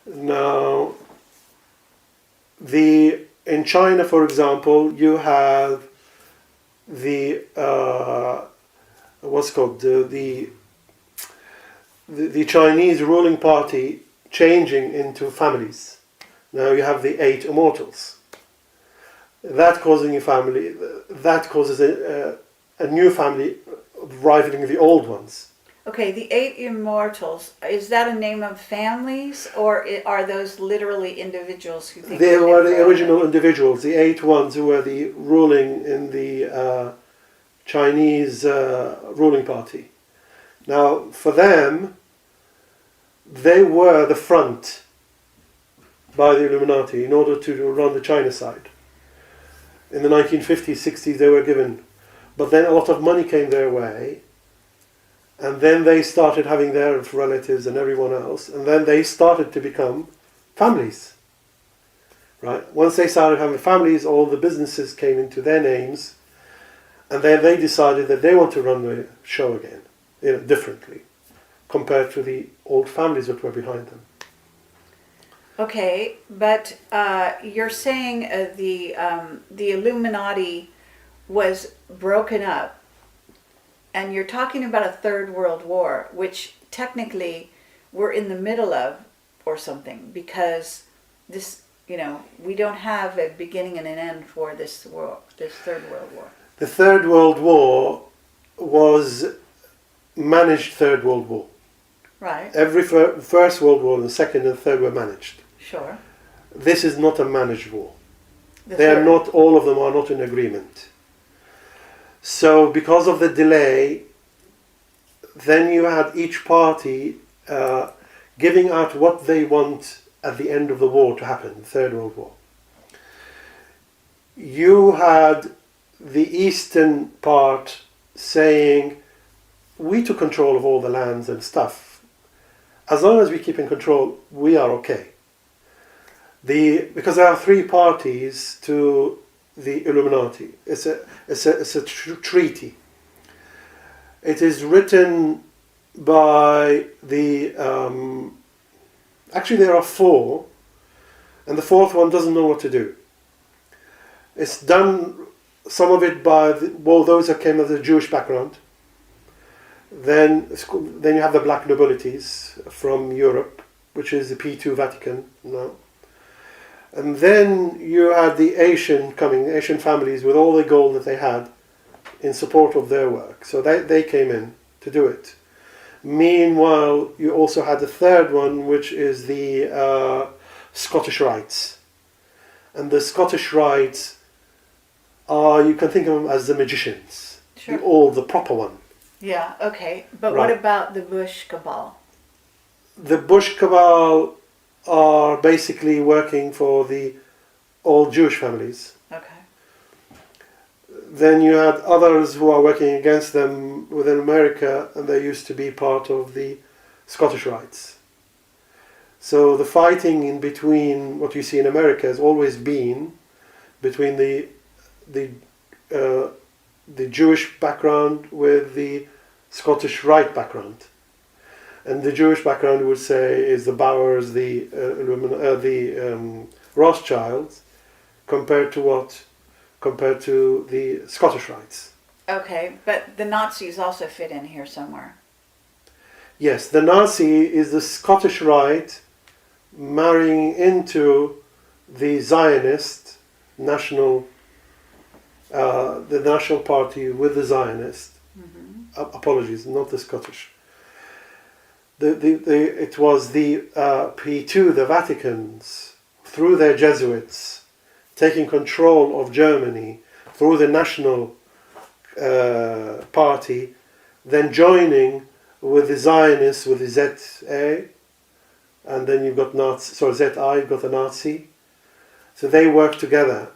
Now, in China, for example, you have the what's called the Chinese ruling party changing into families. Now you have the 8 immortals. That causes a new family rivaling the old ones. Okay, the 8 immortals, is that a name of families, or are those literally individuals who think they were the original individuals, the 8 ones who were the ruling in the Chinese ruling party. Now, for them, they were the front by the Illuminati in order to run the China side. In the 1950s, 60s, they were given. But then a lot of money came their way, and then they started having their relatives and everyone else, and then they started to become families. Right? Once they started having families, all the businesses came into their names, and then they decided that they want to run the show again, differently, compared to the old families that were behind them. Okay, but you're saying the Illuminati was broken up, and you're talking about a third world war, which technically we're in the middle of, or something, because this, we don't have a beginning and an end for this war, this third world war. The Third World War was managed Third World War. Right. Every First World War and the Second and Third were managed. Sure. This is not a managed war. All of them are not in agreement. So because of the delay, then you had each party giving out what they want at the end of the war to happen, the Third World War. You had the eastern part saying, we took control of all the lands and stuff. As long as we keep in control, we are okay. Because there are 3 parties to the Illuminati. It's a treaty. It is written by the... actually, there are 4, and the 4th one doesn't know what to do. It's done, some of it by those that came of the Jewish background. Then you have the black nobilities from Europe, which is the P2 Vatican now. And then you had the Asian families with all the gold that they had in support of their work. So they came in to do it. Meanwhile, you also had the third one, which is the Scottish Rites. And the Scottish Rites you can think of them as the magicians. Sure. The proper one. Yeah, okay. But Right. what about the Bush cabal? The Bush cabal are basically working for the all Jewish families. Okay. Then you had others who are working against them within America, and they used to be part of the Scottish Rites. So the fighting in between what you see in America has always been between the Jewish background with the Scottish Rite background. And the Jewish background, we would say, is the Bowers, the Rothschilds, compared to the Scottish Rites. Okay, but the Nazis also fit in here somewhere. Yes, the Nazi is the Scottish Rite marrying into the Zionist national, the National Party with the Zionist. Mm-hmm. Apologies, not the Scottish. It was the P2, the Vaticans, through their Jesuits, taking control of Germany through the National Party, then joining with the Zionists, with the ZA, and then you've got ZI, you've got the Nazi. So they worked together.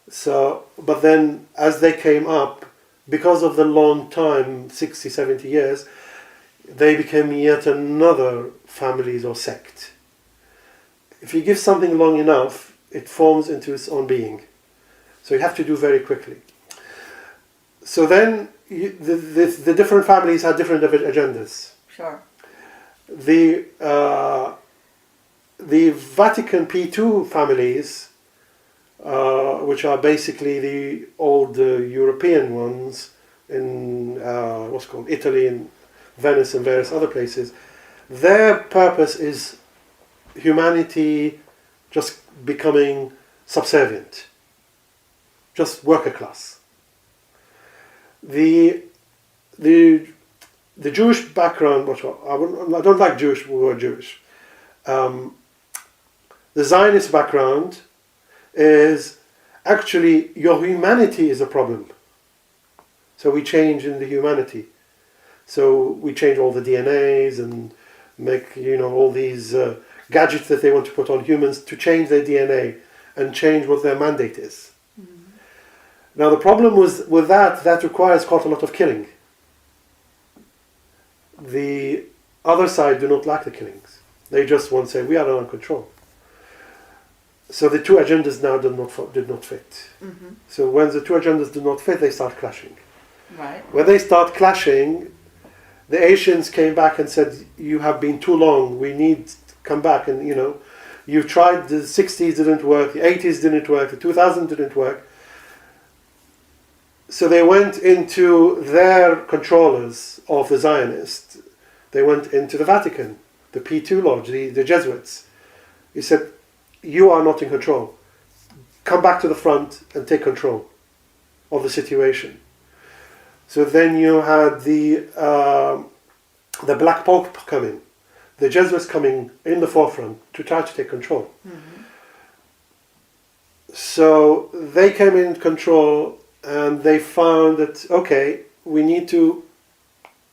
So, but then as they came up, because of the long time, 60, 70 years, they became yet another families or sect. If you give something long enough, it forms into its own being. So you have to do very quickly. So then the different families had different agendas. Sure. The the Vatican P2 families, which are basically the old European ones in what's called Italy and Venice and various other places, their purpose is humanity just becoming subservient, just worker class. The Jewish background, I don't like Jewish word Jewish. The Zionist background is actually your humanity is a problem. So we change in the humanity. So we change all the DNAs and make all these gadgets that they want to put on humans to change their DNA and change what their mandate is. Mm-hmm. Now the problem with that requires quite a lot of killing. The other side do not like the killings. They just want to say, we are under control. So the two agendas now did not fit. Mm-hmm. So when the two agendas do not fit, they start clashing. Right. When they start clashing, the Asians came back and said, you have been too long, we need to come back. And you've tried, the 60s didn't work, the 80s didn't work, the 2000s didn't work. So they went into their controllers of the Zionists. They went into the Vatican, the P2 Lodge, the Jesuits. He said, you are not in control. Come back to the front and take control of the situation. So then you had the Black Pope coming, the Jesuits coming in the forefront to try to take control. Mm-hmm. So they came in control and they found that, okay, we need to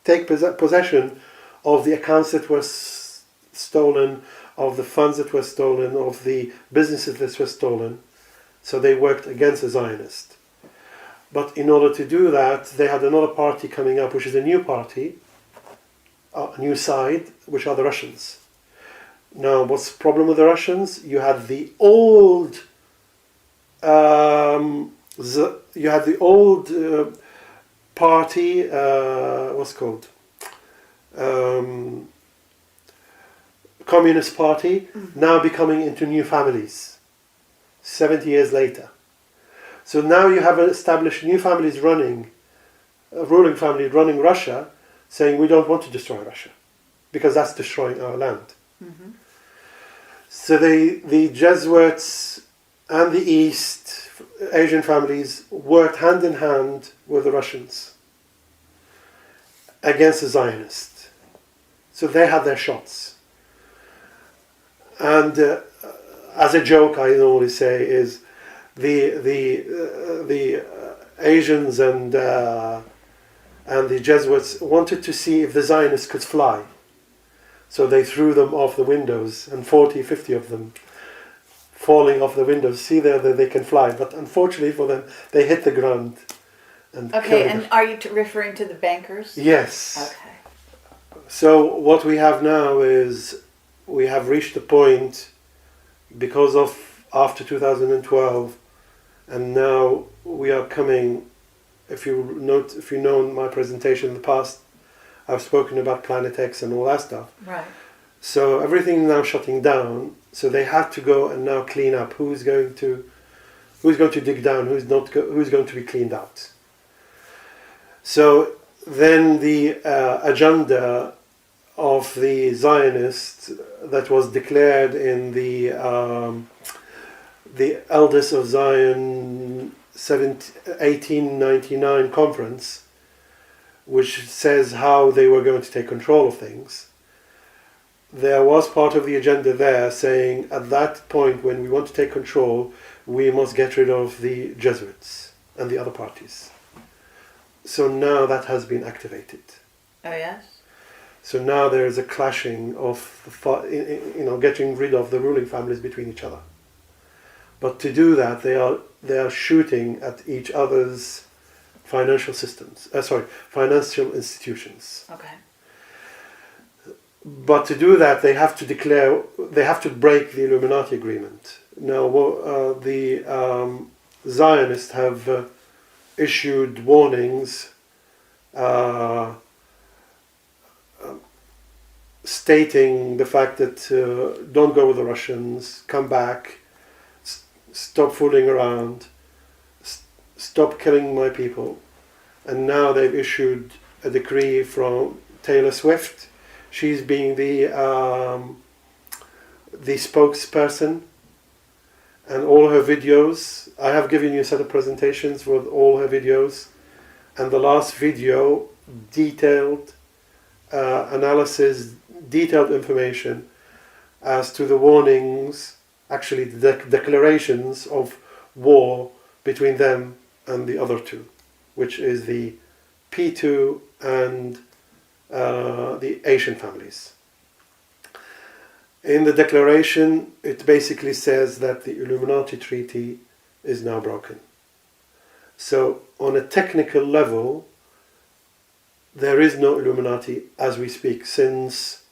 take possession of the accounts that were stolen, of the funds that were stolen, of the businesses that were stolen. So they worked against the Zionists. But in order to do that, they had another party coming up, which is a new party, a new side, which are the Russians. Now, what's the problem with the Russians? You had the old, party. What's it called? Communist Party, now becoming into new families. 70 years later. So now you have established new families running, a ruling family running Russia, saying we don't want to destroy Russia, because that's destroying our land. Mm-hmm. So the Jesuits and the East Asian families worked hand in hand with the Russians against the Zionists. So they had their shots. And as a joke, I always say is the Asians and the Jesuits wanted to see if the Zionists could fly. So they threw them off the windows, and 40, 50 of them falling off the windows. See there that they can fly, but unfortunately for them, they hit the ground. And okay, and are you referring to the bankers? Yes. Okay. So what we have now is we have reached a point because of after 2012, and now we are coming. If you know my presentation in the past, I've spoken about Planet X and all that stuff. Right. So everything now shutting down. So they had to go and now clean up. Who's going to dig down? Who's going to be cleaned out? So then the agenda of the Zionists that was declared in the Elders of Zion 1899 conference, which says how they were going to take control of things. There was part of the agenda there saying at that point when we want to take control, we must get rid of the Jesuits and the other parties. So now that has been activated. Oh yes? So now there is a clashing of, getting rid of the ruling families between each other. But to do that, they are shooting at each other's financial financial institutions. Okay. But to do that, they have to break the Illuminati agreement. Now, the Zionists have issued warnings stating the fact that don't go with the Russians, come back, stop fooling around, stop killing my people. And now they've issued a decree from Taylor Swift. She's being the spokesperson, and all her videos. I have given you a set of presentations with all her videos, and the last video detailed analysis, detailed information as to the warnings, actually the declarations of war between them and the other two, which is the P2 and the Asian families. In the declaration, it basically says that the Illuminati treaty is now broken. So, on a technical level, there is no Illuminati as we speak since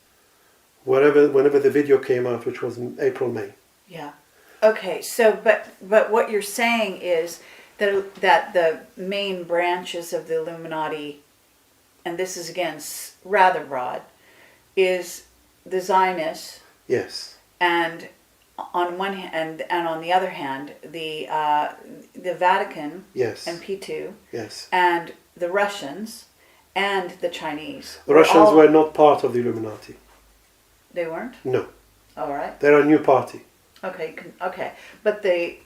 whenever the video came out, which was in April, May. Yeah. Okay. So, but what you're saying is that the main branches of the Illuminati, and this is again rather broad, is the Zionists. Yes. And on one hand, and on the other hand, the Vatican. Yes. And P2. Yes. And the Russians and the Chinese. The Russians were not part of the Illuminati. They weren't? No. All right. They're a new party. Okay. But the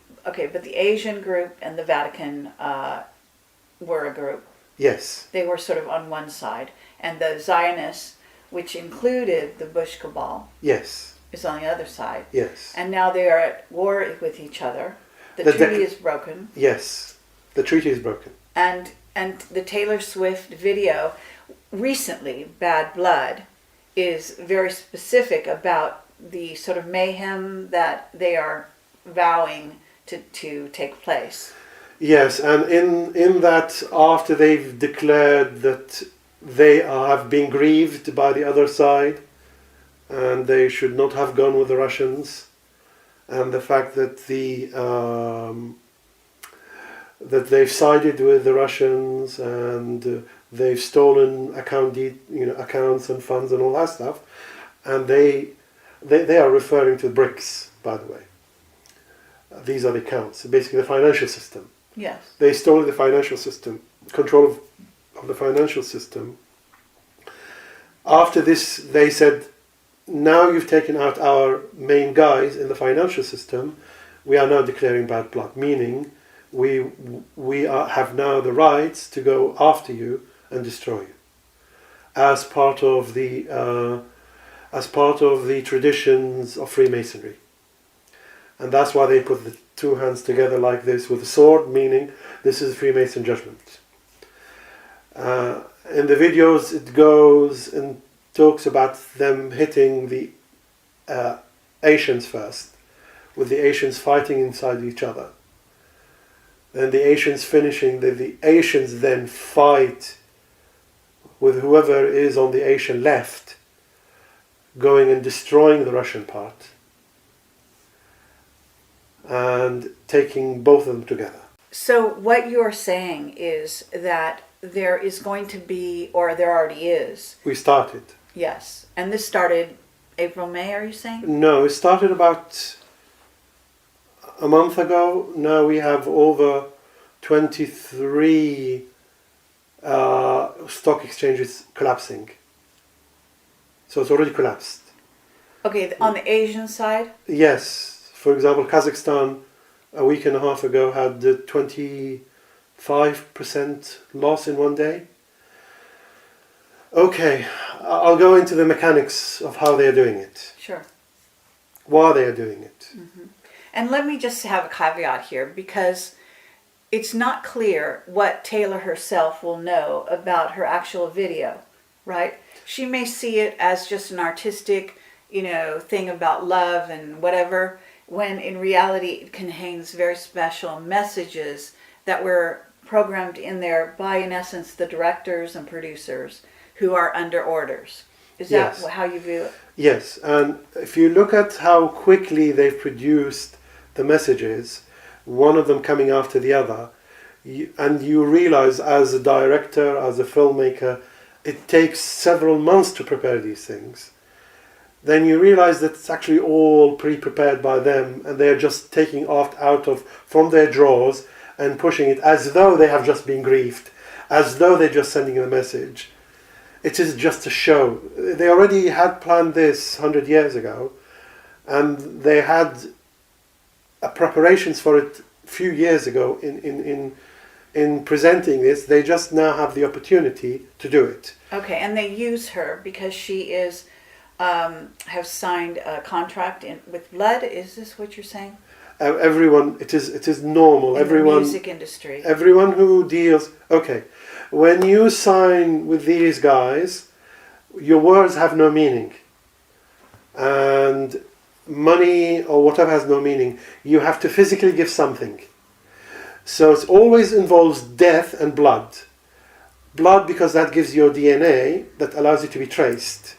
Asian group and the Vatican were a group. Yes. They were sort of on one side, and the Zionists, which included the Bush cabal, yes, is on the other side. Yes. And now they are at war with each other. The treaty is broken. Yes, the treaty is broken. And the Taylor Swift video recently, Bad Blood, is very specific about the sort of mayhem that they are vowing to take place. Yes, and in that, after they've declared that they have been grieved by the other side and they should not have gone with the Russians, and the fact that that they've sided with the Russians and they've stolen accounts and funds and all that stuff, and they are referring to BRICS, by the way. These are the accounts, basically the financial system. Yes. They stole the financial system, control of the financial system. After this, they said, now you've taken out our main guys in the financial system, we are now declaring bad blood, meaning we have now the rights to go after you and destroy you, as part of the traditions of Freemasonry. And that's why they put the two hands together like this with a sword, meaning this is Freemason judgment. In the videos, it goes and talks about them hitting the Asians first, with the Asians fighting inside each other. Then the Asians finishing, the Asians then fight with whoever is on the Asian left, going and destroying the Russian part, and taking both of them together. So what you're saying is that there is going to be, or there already is. We started. Yes. And this started April, May, are you saying? No, it started about a month ago. Now we have over 23 stock exchanges collapsing. So it's already collapsed. Okay, on the Asian side? Yes. For example, Kazakhstan a week and a half ago had 25% loss in one day. Okay, I'll go into the mechanics of how they are doing it. Sure. Why they are doing it. Mm-hmm. And let me just have a caveat here, because it's not clear what Taylor herself will know about her actual video, right? She may see it as just an artistic, thing about love and whatever, when in reality it contains very special messages that were programmed in there by, in essence, the directors and producers who are under orders. Is that how you view it? Yes, and if you look at how quickly they've produced the messages, one of them coming after the other, and you realize as a director, as a filmmaker, it takes several months to prepare these things. then you realize that it's actually all pre-prepared by them, and they're just taking out of from their drawers and pushing it as though they have just been grieved, as though they're just sending a message. It is just a show. They already had planned this 100 years ago, and they had preparations for it a few years ago in presenting this. They just now have the opportunity to do it. Okay, and they use her because she is have signed a contract with blood. Is this what you're saying? Everyone, it is normal. In everyone, the music industry. Everyone who deals. Okay, when you sign with these guys, your words have no meaning, and money or whatever has no meaning. You have to physically give something. So it always involves death and blood. Blood because that gives your DNA that allows you to be traced.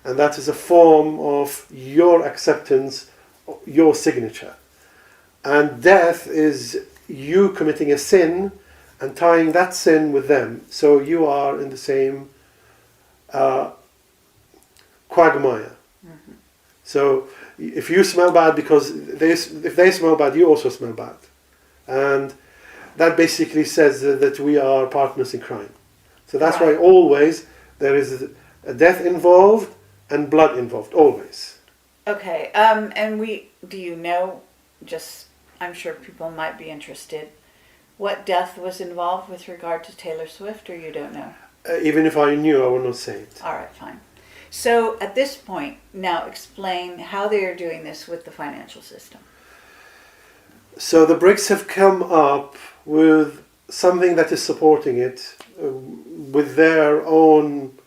And that is a form of your acceptance, your signature. And death is you committing a sin and tying that sin with them. So you are in the same quagmire. Mm-hmm. So if you smell bad because if they smell bad, you also smell bad. And that basically says that we are partners in crime. So that's why always there is a death involved and blood involved, always. Okay, do you know, just, I'm sure people might be interested, what death was involved with regard to Taylor Swift, or you don't know? Even if I knew, I would not say it. All right, fine. So at this point, now explain how they are doing this with the financial system. So the BRICS have come up with something that is supporting it with their own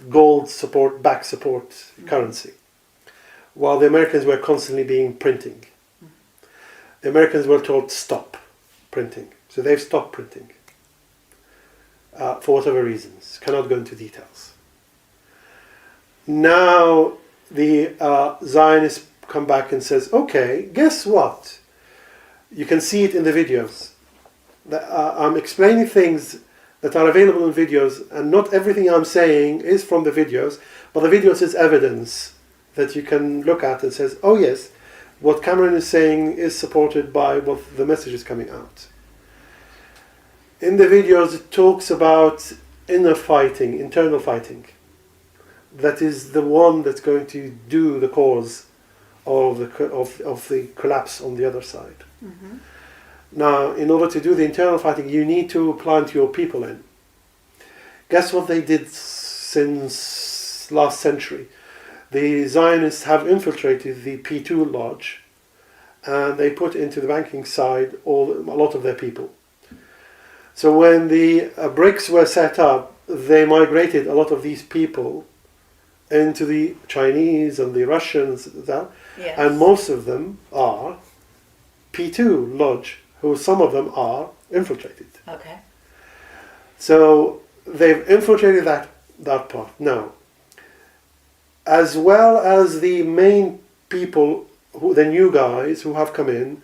gold support, back support currency, while the Americans were constantly printing. The Americans were told stop printing, so they've stopped printing for whatever reasons. Cannot go into details. Now the Zionists come back and says, okay, guess what? You can see it in the videos. I'm explaining things that are available in videos, and not everything I'm saying is from the videos, but the videos is evidence that you can look at and says, oh yes, what Kameran is saying is supported by what the message is coming out. In the videos it talks about internal fighting. That is the one that's going to do the cause of the collapse on the other side. Mm-hmm. Now, in order to do the internal fighting, you need to plant your people in. Guess what they did since last century? The Zionists have infiltrated the P2 lodge, and they put into the banking side a lot of their people. So when the BRICS were set up, they migrated a lot of these people into the Chinese and the Russians, yes. And most of them are P2 lodge, who some of them are infiltrated. Okay. So they've infiltrated that part. Now, as well as the main people, the new guys who have come in,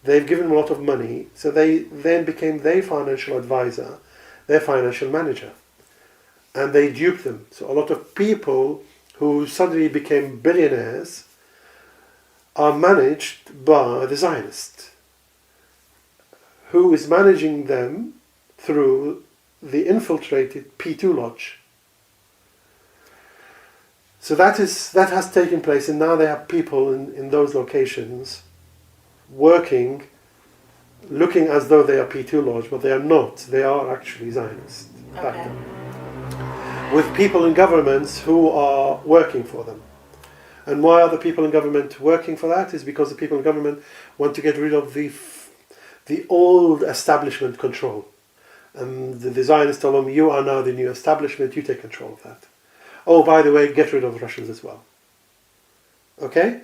they've given them a lot of money, so they then became their financial advisor, their financial manager. And they duped them. So a lot of people who suddenly became billionaires are managed by the Zionist, who is managing them through the infiltrated P2 lodge. So that has taken place, and now they have people in those locations working, looking as though they are P2 lodge, but they are not. They are actually Zionists. Okay. With people in governments who are working for them. And why are the people in government working for that? Is because the people in government want to get rid of the old establishment control. And the Zionists tell them, you are now the new establishment, you take control of that. Oh, by the way, get rid of the Russians as well. Okay?